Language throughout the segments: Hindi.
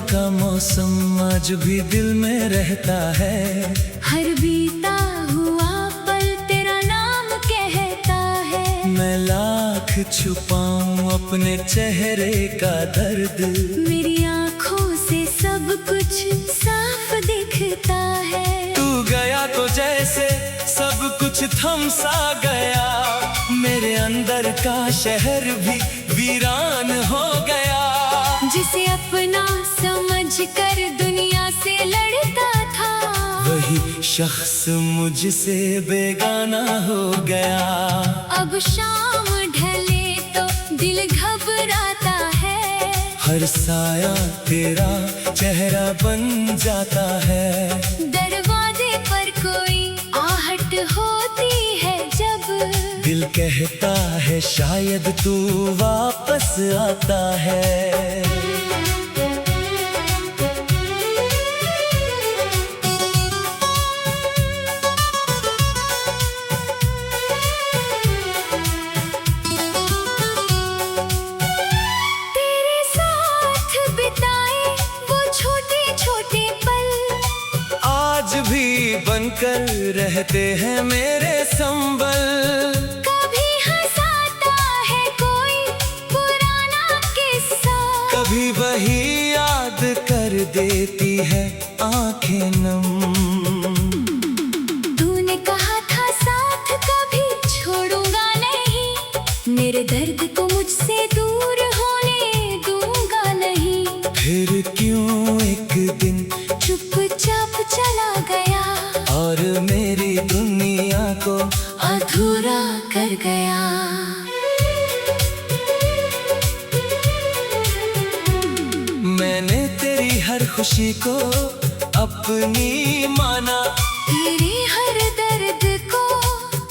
का मौसम आज भी दिल में रहता है। हर बीता हुआ पल तेरा नाम कहता है। मैं लाख छुपाऊं अपने चेहरे का दर्द, मेरी आँखों से सब कुछ साफ दिखता है। तू गया तो जैसे सब कुछ थम सा गया, मेरे अंदर का शहर भी वीरान हो गया। जिसे अपना समझ कर दुनिया से लड़ता था, वही शख्स मुझसे बेगाना हो गया। अब शाम ढले तो दिल घबराता है। हर साया तेरा चेहरा बन जाता है। दरवाजे पर कोई आहट होती है जब, दिल कहता है शायद तू वापस आता है। तेरे साथ बिताए वो छोटे छोटे पल आज भी बनकर रहते हैं मेरे संबल। कभी हंसाता है कोई पुराना किस्सा, कभी वही याद कर देती है आंखें नम। तूने कहा था साथ कभी छोड़ूंगा नहीं, मेरे दर्द को मुझसे दूर होने दूंगा नहीं। फिर क्यों एक दिन चुपचाप चला गया और मेरी दुनिया को अधूरा कर गया। मैंने तेरी हर खुशी को अपनी माना, तेरे हर दर्द को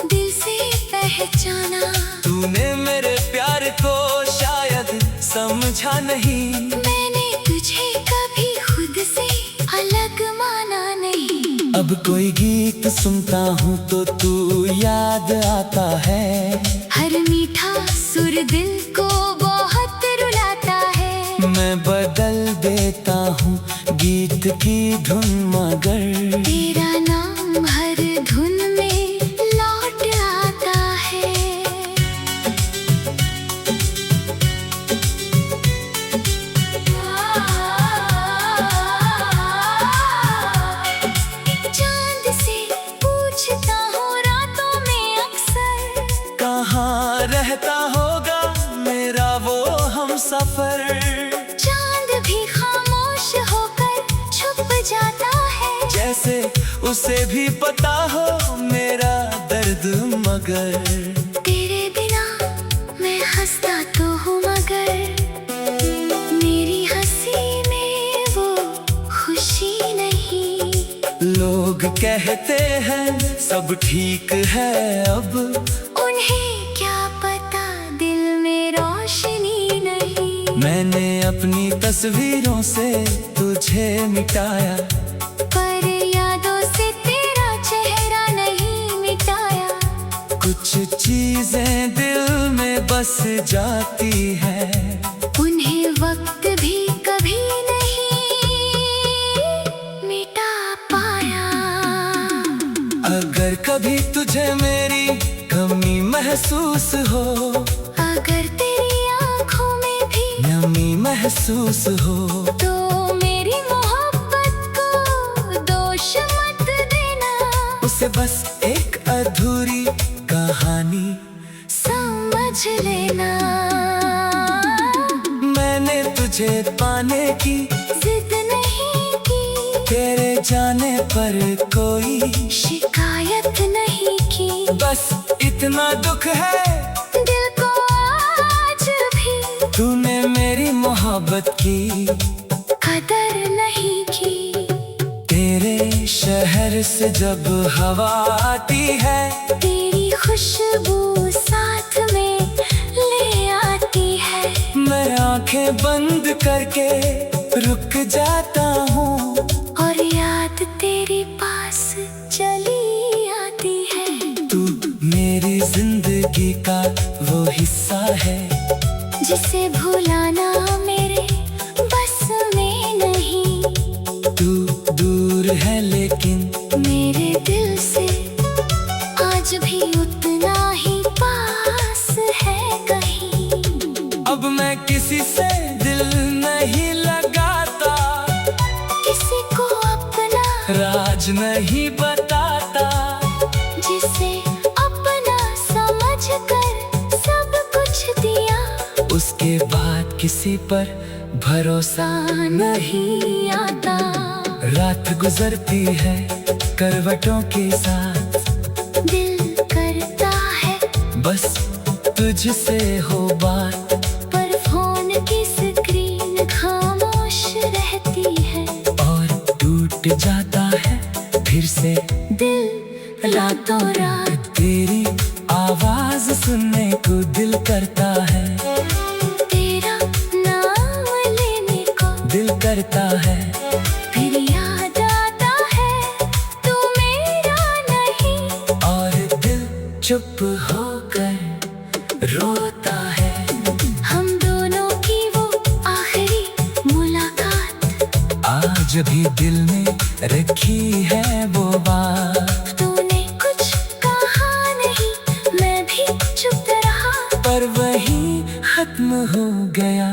दिल से पहचाना। तूने मेरे प्यार को शायद समझा नहीं। मैंने तुझे कभी खुद से अलग माना नहीं। अब कोई गीत सुनता हूँ तो तू याद आता है। हर मीठा सुर दिल को बहुत रुलाता है। मैं बदल देता हूँ गीत की धुन, मगर तेरा नाम हर धुन में लौट आता है। चांद से पूछता हूँ रातों में अक्सर, कहाँ रहता होगा मेरा वो हमसफर। चांद भी खामोश होकर छुप जाता है। जैसे उसे भी पता हो मेरा दर्द, मगर तेरे बिना मैं हंसता तो हूँ, मगर मेरी हंसी में वो खुशी नहीं। लोग कहते हैं सब ठीक है अब, उन्हें क्या पता दिल में रोशनी नहीं। मैंने अपनी तस्वीरों से तुझे मिटाया, पर यादों से तेरा चेहरा नहीं मिटाया। कुछ चीजें दिल में बस जाती है, उन्हें वक्त भी कभी नहीं मिटा पाया। अगर कभी तुझे मेरी कमी महसूस हो, अगर तेरी आँखों में भी नमी महसूस हो, तो मेरी मोहब्बत को दोष मत देना। उसे बस एक अधूरी कहानी समझ लेना। मैंने तुझे पाने की जिद नहीं की, तेरे जाने पर कोई शिकायत नहीं की। बस इतना दुख है दिल को आज भी तूने मेरी मोहब्बत की कदर नहीं की। तेरे शहर से जब हवा आती है, तेरी खुशबू साथ में ले आती है। मैं आंखें बंद करके रुक जाता हूँ, और याद तेरे पास चली आती है। तू मेरी जिंदगी का वो हिस्सा है जिसे भुलाना मेरे बस में नहीं। किसी से दिल नहीं लगाता, किसी को अपना राज नहीं बताता, जिसे अपना समझ कर सब कुछ दिया, उसके बाद किसी पर भरोसा नहीं आता। रात गुजरती है करवटों के साथ, दिल करता है बस तुझसे हो बात, पर फोन की स्क्रीन खामोश रहती है, और टूट जाता है फिर से दिल रातों रात। तेरी आवाज सुनने को दिल करता है, तेरा नाम लेने को दिल करता है, फिर याद आता है तू मेरा नहीं, और दिल चुप होकर रोता है। हम दोनों की वो आखिरी मुलाकात, आज भी दिल में रखी है वो बात, तूने कुछ कहा नहीं, मैं भी चुप रहा, पर वही खत्म हो गया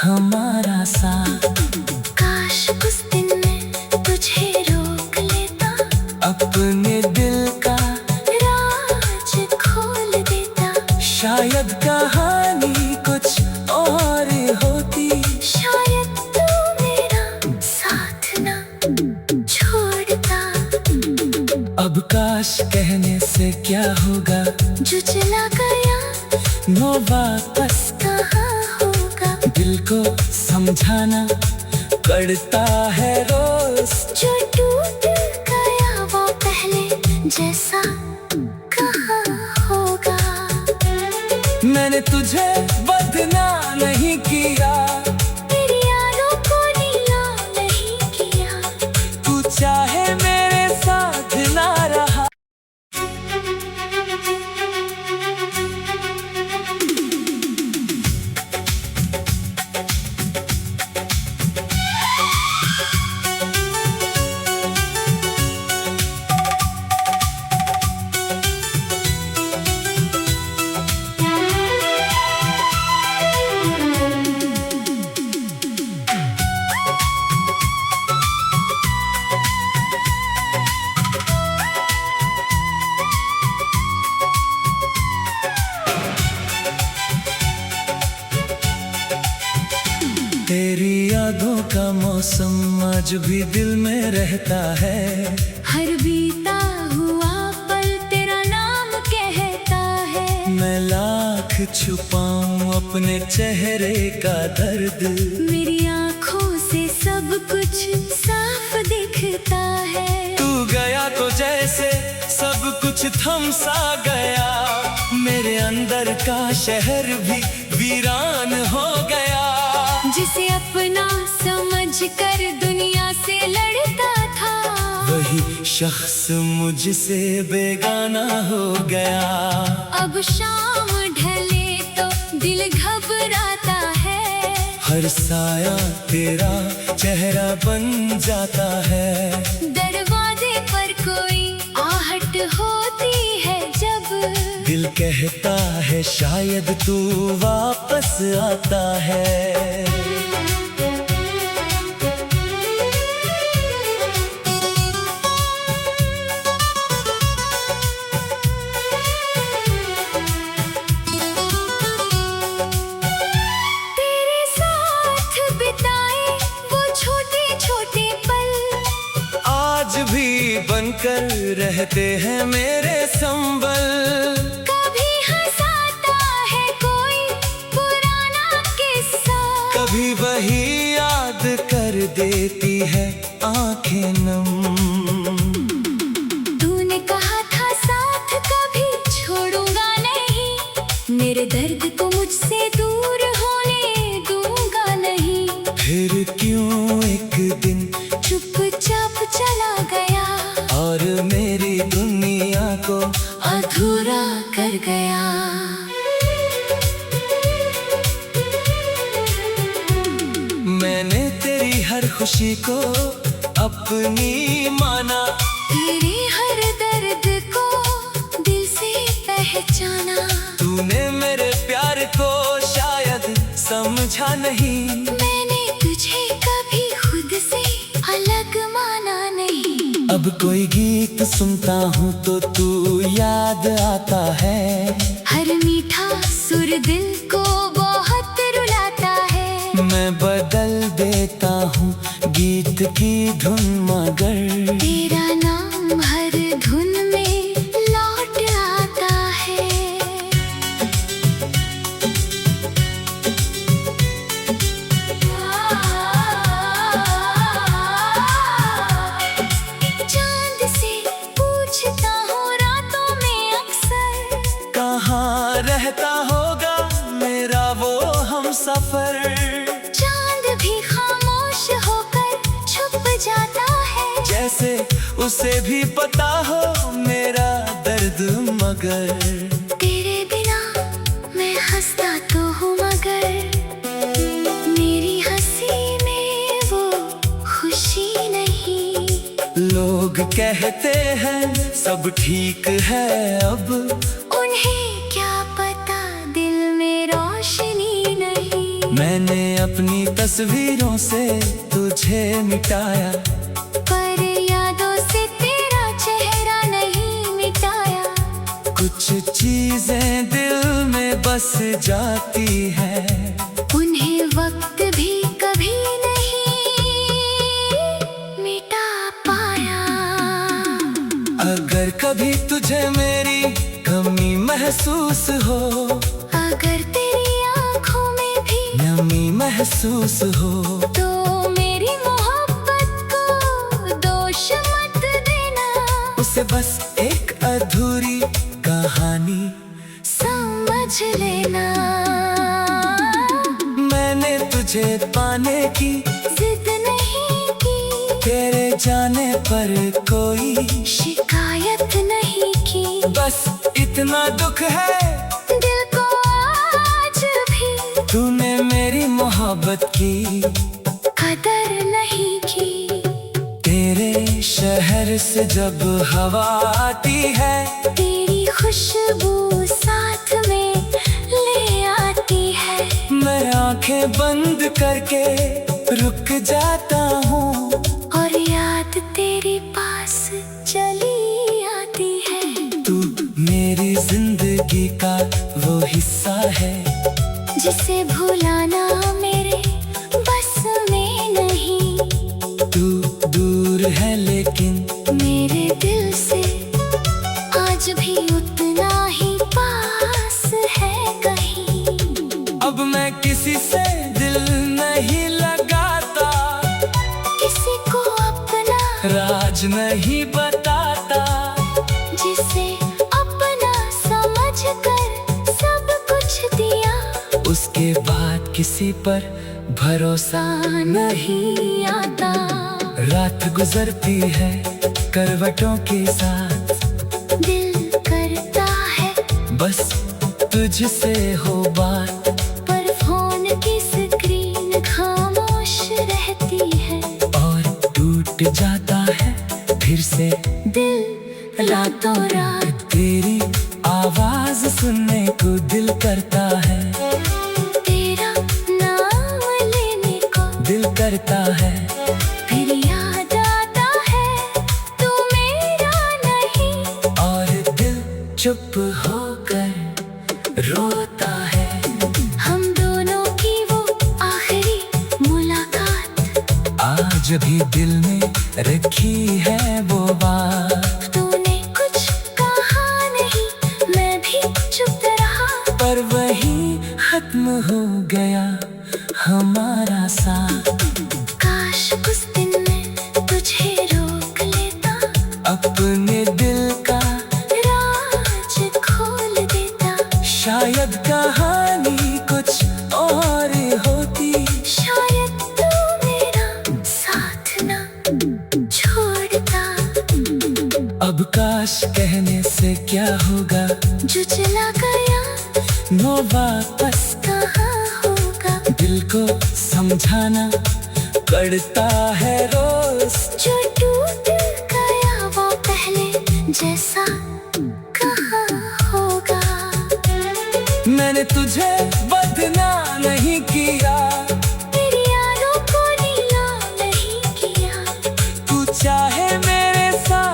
हमारा साथ। काश उस दिन मैं तुझे रोक लेता, अपने दिल का राज खोल देता, शायद कहानी कुछ और होती, शायद तू मेरा साथ ना छोड़ता। अब काश कहने से क्या होगा, जो चला गया नो वापस कहाँ होगा, दिल को समझाना पड़ता है रोज, जो टूट गया वो पहले जैसा कहाँ होगा। मैंने तुझे बदना नहीं किया, तेरी यादों को नीला नहीं किया, तू चाहे मेरे साथ ना रहा। तेरी यादों का मौसम आज भी दिल में रहता है, हर बीता हुआ पल तेरा नाम कहता है, मैं लाख छुपाऊं अपने चेहरे का दर्द, मेरी आँखों से सब कुछ साफ दिखता है, तू गया तो जैसे सब कुछ थम सा गया, मेरे अंदर का शहर भी वीरान हो गया, जिसे अपना समझ कर दुनिया से लड़ता था, वही शख्स मुझसे बेगाना हो गया। अब शाम ढले तो दिल घबराता है, हर साया तेरा चेहरा बन जाता है, दरवाजे पर कोई आहट होती है जब, दिल कहता है शायद तू वापस आता है। तेरे साथ बिताए वो छोटे छोटे पल, आज भी बनकर रहते हैं मेरे संबल, कभी हंसाता है कोई पुराना किस्सा, कभी वही याद कर देती है आंखें नम। तूने कहा था साथ कभी छोड़ूंगा नहीं, मेरे दर्द को मुझसे दूर होने दूंगा नहीं, फिर क्यों एक दिन चुपचाप चला गया, और मेरी दुनिया को अधूरा कर गया। मैंने तेरी हर खुशी को अपनी माना, तेरे हर दर्द को दिल से पहचाना, तूने मेरे प्यार को शायद समझा अब कोई गीत सुनता हूँ तो तू याद आता है। हर मीठा सुर दिल को बहुत रुलाता है। मैं बदल देता हूँ गीत की धुन मगर तेरा नाम हर धुन में लौट आता है। चांद से पूछता हूँ रातों में अक्सर, कहाँ रहता होगा मेरा वो हमसफर। चांद भी खामोश होकर छुप जाता है, जैसे उसे भी पता हो मेरा दर्द मगर तेरे बिना मैं हंसता तो हूँ मगर मेरी हंसी में वो खुशी नहीं। लोग कहते हैं सब ठीक है अब, उन्हें क्या पता दिल में रोशनी नहीं। मैंने अपनी तस्वीरों से तुझे मिटाया, पर यादों से तेरा चेहरा नहीं मिटाया। कुछ चीजें दिल में बस जाती है, उन्हें वक्त भी कभी नहीं मिटा पाया। अगर कभी तुझे मेरी कमी महसूस हो, अगर तेरी आँखों में भी नमी महसूस हो, तो मेरी मोहब्बत को दोष मत देना। उसे बस एक अधूरी कहानी समझ लेना। मैंने तुझे पाने की जिद नहीं की, तेरे जाने पर कोई शिकायत नहीं की। बस इतना दुख है दिल को आज भी तूने मेरी मोहब्बत की कदर नहीं की। तेरे शहर से जब हवा आती है, तेरी खुशबू साथ में ले आती है। मैं आंखें बंद करके रुक जाता हूँ, और याद तेरे पास चली आती है। तू मेरी जिंदगी का वो हिस्सा है, जिसे भुलाना मेरे बस में नहीं। तू दूर है लेकिन मेरे दिल से आज भी उतना ही पास है कहीं। अब मैं किसी से दिल नहीं लगाता, किसी को अपना राज नहीं बताता, जिसे अपना समझ कर सब कुछ दिया। उसके बाद किसी पर भरोसा नहीं आता। रात गुजरती है करवटों के साथ, दिल करता है बस तुझसे हो बात, पर फोन की स्क्रीन खामोश रहती है। और टूट जाता है फिर से दिल रातों रात तेरी आवाज सुनने को दिल करता है, तेरा नाम लेने को दिल करता है। फिर याद आता है तू मेरा नहीं। और दिल चुप होकर रोता है। हम दोनों की वो आखिरी मुलाकात, आज भी दिल में रखी है वो बात, तूने कुछ कहा नहीं, मैं भी चुप रहा। पर वही खत्म हो गया हमारा साथ। काश उस दिन मैं तुझे रोक लेता, अपने दिल का राज खोल देता। शायद कहानी कुछ और होती, शायद तू मेरा साथ ना छोड़ता। अब काश कहने से क्या होगा, जो चला गया नो वापस कहाँ होगा। दिल को समझाना पड़ता है रोज, जो टूट गया वो पहले जैसा कहाँ होगा। मैंने तुझे बदना नहीं किया, तेरी यादों को नीला नहीं किया। तू चाहे मेरे साथ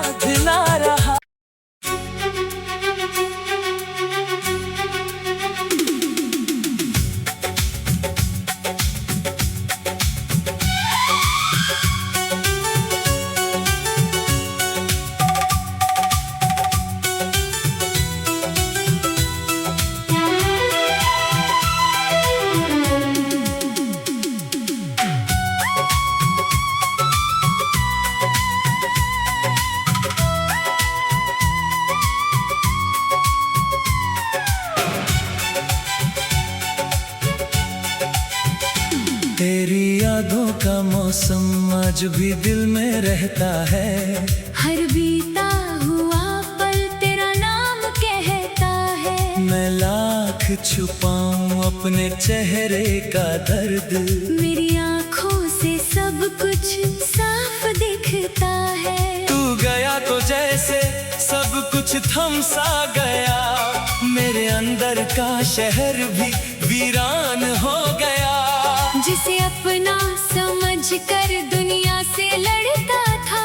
यादों का मौसम आज भी दिल में रहता है। हर बीता हुआ पल तेरा नाम कहता है। मैं लाख छुपाऊं अपने चेहरे का दर्द, मेरी आँखों से सब कुछ साफ दिखता है। तू गया तो जैसे सब कुछ थम सा गया, मेरे अंदर का शहर भी वीरान हो गया। जिसे अपना समझ कर दुनिया से लड़ता था,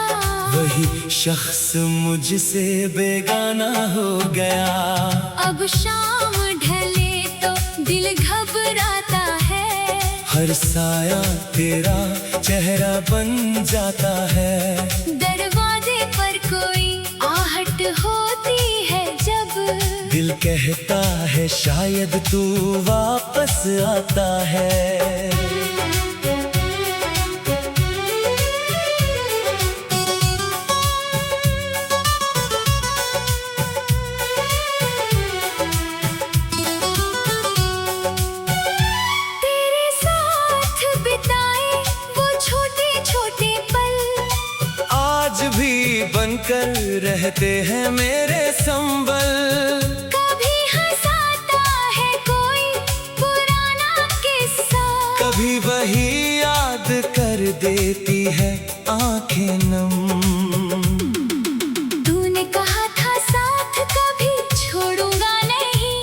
वही शख्स मुझसे बेगाना हो गया। अब शाम ढले तो दिल घबराता है। हर साया तेरा चेहरा बन जाता है। दरवाजे पर कोई आहट होती है जब, दिल कहता है शायद तू वापस आता है। तेरे साथ बिताए वो छोटे छोटे पल, आज भी बनकर रहते हैं मेरे संबल। कभी हंसाता है कोई पुराना किस्सा, कभी वही याद कर देती है आंखें नम। तूने कहा था साथ कभी छोड़ूंगा नहीं,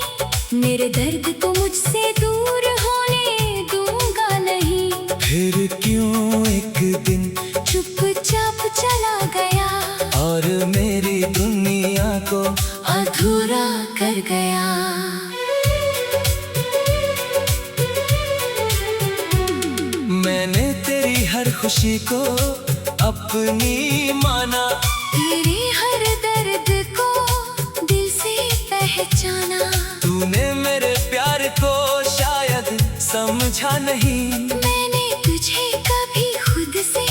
मेरे दर्द को मुझसे दूर होने दूंगा नहीं। फिर क्यों एक दिन चुपचाप चला गया और मेरी दुनिया को अधूरा कर गया। मैंने तेरी हर खुशी को अपनी माना, तेरे हर दर्द को दिल से पहचाना। तूने मेरे प्यार को शायद समझा नहीं। मैंने तुझे कभी खुद से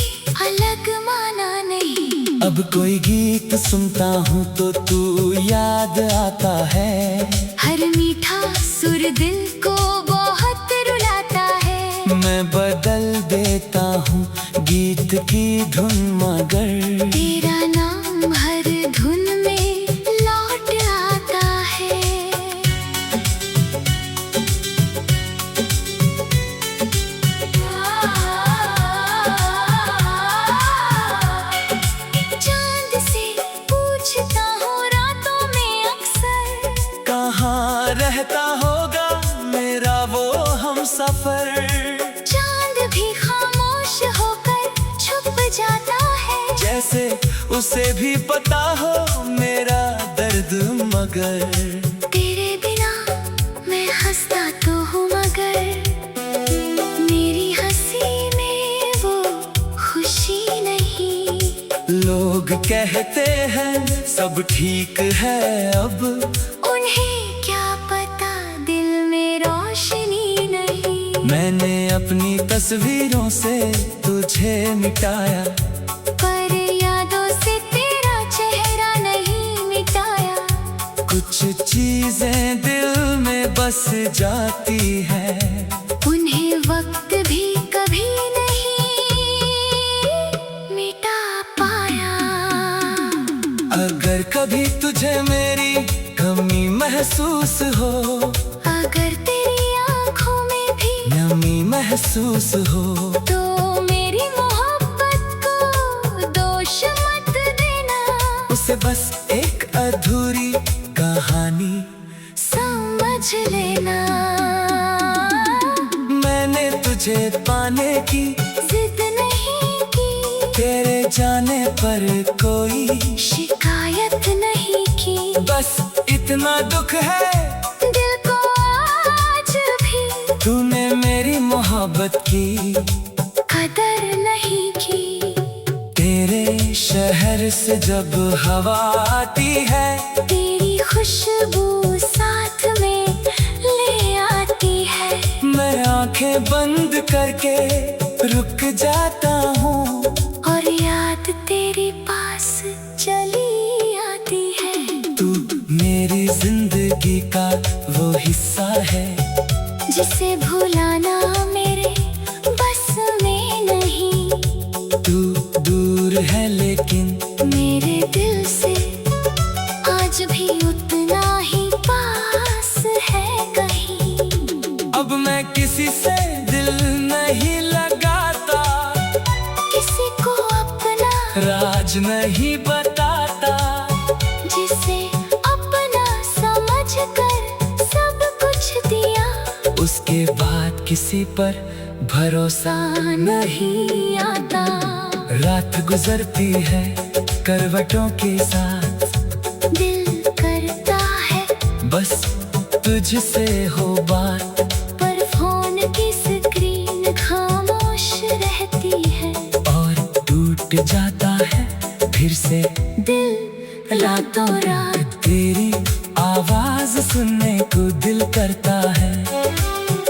अलग माना नहीं। अब कोई गीत सुनता हूँ तो तू याद आता है। हर मीठा सुर दिल को बहुत रुलाता है। मैं बदल देता हूँ गीत की धुन, मगर तेरा नाम हर धुन में लौट आता है। चांद से पूछता हूँ रातों में अक्सर, कहाँ रहता होगा मेरा वो हम सफर। चांद भी खामोश होकर छुप जाता है। जैसे उसे भी पता हो मेरा दर्द, मगर तेरे बिना मैं हंसता तो हूँ, मगर मेरी हंसी में वो खुशी नहीं। लोग कहते हैं सब ठीक है अब, उन्हें क्या पता दिल में रोशनी नहीं। मैंने अपनी तस्वीरों से तुझे मिटाया, पर यादों से तेरा चेहरा नहीं मिटाया। कुछ चीजें दिल में बस जाती है, उन्हें वक्त भी कभी नहीं मिटा पाया। अगर कभी तुझे मेरी कमी महसूस हो, अगर तेरी आँखों में भी नमी महसूस हो, तो मेरी मोहब्बत को दोष मत देना। उसे बस एक अधूरी कहानी समझ लेना। मैंने तुझे पाने की जिद नहीं की, तेरे जाने पर कोई शिकायत नहीं की। बस इतना दुख है दिल को आज भी तूने मेरी मोहब्बत की कदर नहीं की। तेरे शहर से जब हवा आती है, तेरी खुशबू साथ में ले आती है। मैं आंखें बंद करके रुक जाता हूँ, और याद तेरे पास चली आती है। तू मेरी जिंदगी का वो हिस्सा है, जिसे भुलाना मेरे बस में नहीं बताता, जिसे अपना समझकर सब कुछ दिया, उसके बाद किसी पर भरोसा नहीं आता। रात गुजरती है करवटों के साथ, दिल करता है बस तुझसे हो बात, पर फोन की स्क्रीन खामोश रहती है, और टूट जाता है फिर से दिल रातों रात। तेरी आवाज सुनने को दिल करता है,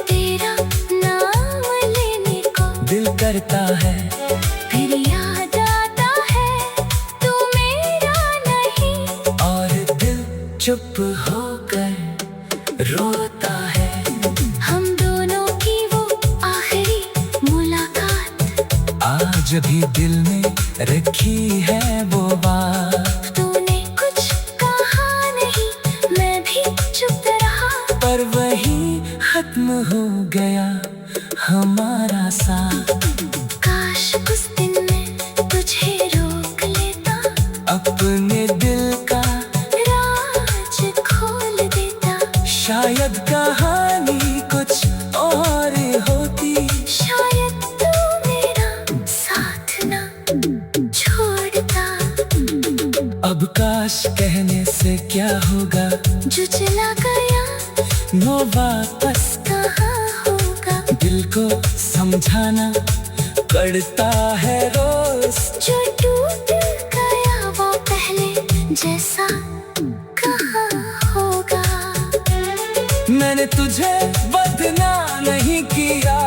तेरा नाम लेने को दिल करता है, फिर याद आता है तू मेरा नहीं, और दिल चुप होकर रोता है। हम दोनों की वो आखिरी मुलाकात, आज भी दिल में रखी है वो बात, तूने कुछ कहा नहीं, मैं भी चुप रहा, पर वही खत्म हो गया हमारा साथ। काश उस दिन मैं तुझे रोक लेता, अपने दिल का राज खोल देता, शायद कहानी कुछ और होती, शायद तू मेरा साथ ना छोड़ता। अब काश कहने से क्या होगा, जो चला गया नो वापस कहाँ होगा, दिल को समझाना पड़ता है रोज, जो टूट गया वो पहले जैसा कहाँ होगा। मैंने तुझे बदनाम नहीं किया,